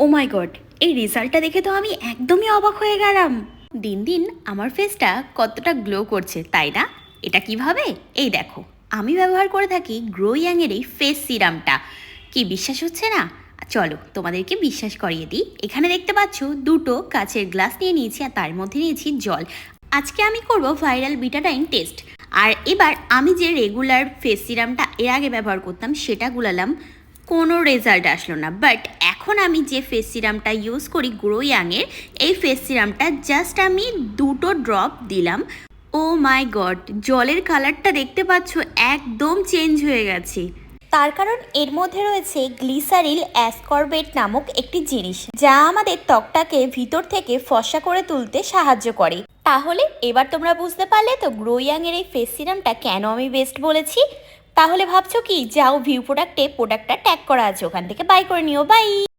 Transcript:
ও মাই god, এই রেজাল্টটা দেখে তো আমি একদমই অবাক হয়ে গেলাম। দিন দিন আমার ফেসটা কতটা গ্লো করছে, তাই না? এটা কিভাবে? এই দেখো, আমি ব্যবহার করে থাকি গ্লো ইয়াংয়ের এই ফেস সিরামটা। কি বিশ্বাস হচ্ছে না? চলো তোমাদেরকে বিশ্বাস করিয়ে দিই। এখানে দেখতে পাচ্ছ দুটো কাচের গ্লাস নিয়ে নিয়েছি আর তার মধ্যে নিয়েছি জল। আজকে আমি করব ভাইরাল বিটাডাইন টেস্ট। আর এবার আমি যে রেগুলার ফেস সিরামটা এর আগে ব্যবহার করতাম সেটা গুলালাম, কোনো রেজাল্ট আসলো না। বাট এখন আমি যে ফেস সিরামটা ইউজ করি গ্লো ইয়াংয়ের, এই ফেস সিরামটা জাস্ট আমি দুটো ড্রপ দিলাম। ও মাই গড, জলের কালারটা দেখতে পাচ্ছ একদম চেঞ্জ হয়ে গেছে। তার কারণ এর মধ্যে রয়েছে গ্লিসারিল অ্যাসকর্বেট নামক একটি জিনিস, যা আমাদের ত্বকটাকে ভিতর থেকে ফর্সা করে তুলতে সাহায্য করে। তাহলে এবার তোমরা বুঝতে পারলে তো গ্লো ইয়াংয়ের এই ফেস সিরামটা কেন আমি বেস্ট বলেছি। তাহলে ভাবছো কি, যাও ভিউ প্রোডাক্টে প্রোডাক্টটা ট্যাগ করা আছে, ওখান থেকে বাই করে নিও। বাই।